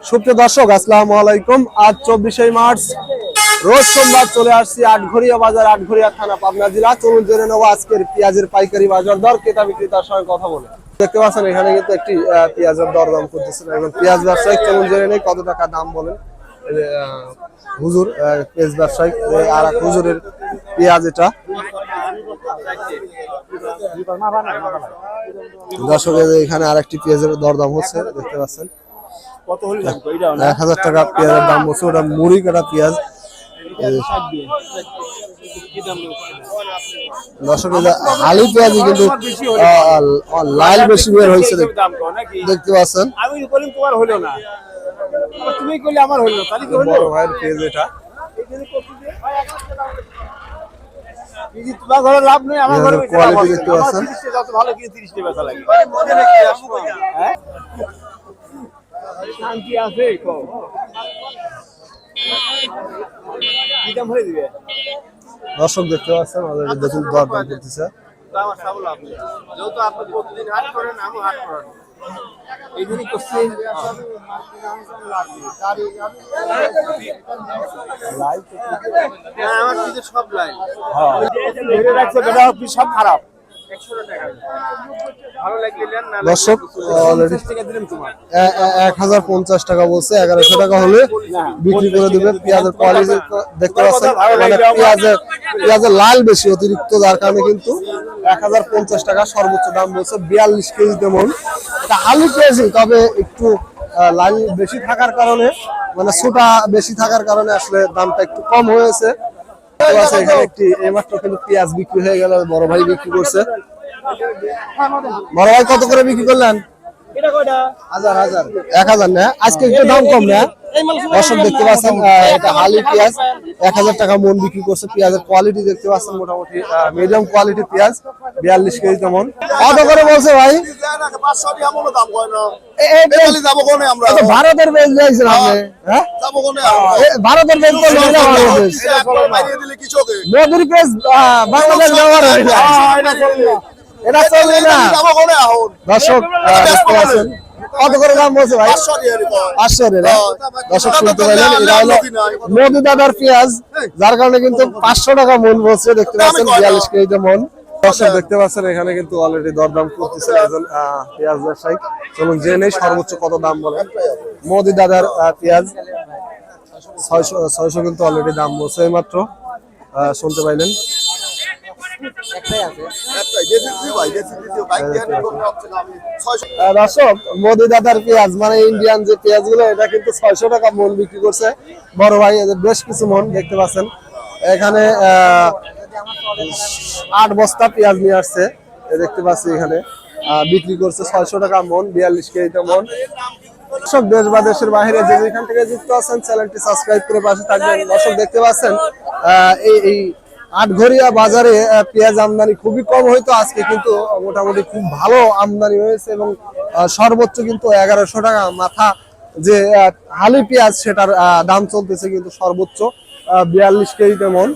সুপ্রিয় দর্শক, আসসালামু আলাইকুম। আজ 24শে মার্চ রোজ সোমবার চলে আসছি আটঘরিয়া বাজার, আটঘরিয়া থানা, পাবনা জেলা। চলুন জেনে নেবো আজকের পেঁয়াজের পাইকারি বাজার দর, ক্রেতা বিক্রেতার সঙ্গে কথা বলে। দেখতে পাচ্ছেন এখানে কিন্তু একটি পেঁয়াজের দরদাম করতেছেন এবং পেঁয়াজ ব্যবসায়ী। চলুন জেনে নেই কত টাকা দাম বলেন হুজুর পেঁয়াজ ব্যবসায়ী। আর এক হুজুরের পেঁয়াজ এটা। দর্শক এখানে আরেকটি পেঁয়াজের দরদাম হচ্ছে, দেখতে পাচ্ছেন 1000 টাকা পেঁয়াজের দাম বলছে। ওটা মুড়ি কাটা পেঁয়াজ। দর্শক আলু পেঁয়াজ কিন্তু লাল বেশি বের হয়েছে, দেখতে পাচ্ছেন। বড় ভাইয়ের পেঁয়াজ এটা। লাভ নেই আমার ঘরে কোয়ালিটি দেখতে পাচ্ছেন। ভালো কি 30 টাকা বেচা লাগে শান্তি আছে কি দাম হয়ে দিবে। দর্শক দেখতে পাচ্ছেন অলরেডি দেখুন দরদাম করতেছে। যেহেতু আপনি প্রতিদিন হাট করেন, আমি হাট করেন এই দিনই করছি। আমার কিন্তু সব লাইন সব খারাপ। দর্শক অলরেডি 1050 টাকা বলছে, 1100 টাকা হলে বিক্রি করে দিবে। পেঁয়াজের কোয়ালিটি দেখতে পাচ্ছেন, মানে পেঁয়াজের লাল বেশি অতিরিক্ত, যার কারণে কিন্তু 1050 টাকা সর্বোচ্চ দাম বলছে। 42 কেজি তেমন এটা আলু পেঁয়াজি, তবে একটু লাল বেশি থাকার কারণে, মানে ছোটা বেশি থাকার কারণে আসলে দামটা একটু কম হয়েছে। এখানে একটি এইমাত্র কিন্তু পেঁয়াজ বিক্রি হয়ে গেল, বড় ভাই বিক্রি করছে। বড় ভাই কত করে বিক্রি করলেন? 1000 না, আজকে একটু দাম কম না। দর্শক দেখতে পাচ্ছেন এটা হালি পেঁয়াজ 1000 টাকা মন বিক্রি করছে। পেঁয়াজের কোয়ালিটি দেখতে পাচ্ছেন মোটামুটি মিডিয়াম কোয়ালিটির পেঁয়াজ, 42 কেজি তেমন। কত করে বলছে ভাই? ভারতের পেঁয়াজ নিয়েছেন আপনি? হ্যাঁ, ভারতের পেঁয়াজ মোদির পেঁয়াজ বাংলাদেশ ব্যবহার হয় না, এটা চলবে না। দর্শক দেখতে পাচ্ছেন কত করে দাম বলছে ভাই? 500 টাকা। দর্শক শুনতে পাইলেন, এটা হলো মোদি দাদার পেঁয়াজ, যার কারণে কিন্তু 500 টাকা মন বলছে। দেখতে পাচ্ছেন 42 কেজি মন। দর্শক দেখতে পাচ্ছেন এখানে কিন্তু অলরেডি দরদাম করতেছে একজন পেঁয়াজ ব্যবসায়ী। চলুন জেনে সর্বোচ্চ কত দাম বলেন মোদি দাদার পেঁয়াজ। 600 কিন্তু অলরেডি দাম বলছে, এইমাত্র শুনতে পাইলেন। দর্শক মোদি দাদার পেঁয়াজ, মানে ইন্ডিয়ান যে পেঁয়াজ গুলো, এটা কিন্তু 600 টাকা মন বিক্রি করছে বড় ভাই। বেশ কিছু মন দেখতে পাচ্ছেন এখানে 8 বস্তা পেঁয়াজ নিয়ে আসছে, দেখতে পাচ্ছি এখানে বিক্রি করছে 600 টাকা মন, 42 কেজি মন। দর্শক দেশ বা দেশের বাইরে যে যেখান থেকে যুক্ত আছেন চ্যানেলটি সাবস্ক্রাইব করে পাশে থাকবেন। দর্শক দেখতে পাচ্ছেন এই আটঘরিয়া বাজারে পেঁয়াজ আমদানি খুবই কম, হয়তো আজকে কিন্তু মোটামুটি খুব ভালো আমদানি হয়েছে এবং সর্বোচ্চ কিন্তু 1100 টাকা মাথা যে হালি পেঁয়াজ, সেটার দাম চলতেছে কিন্তু সর্বোচ্চ 42 কেজি তেমন।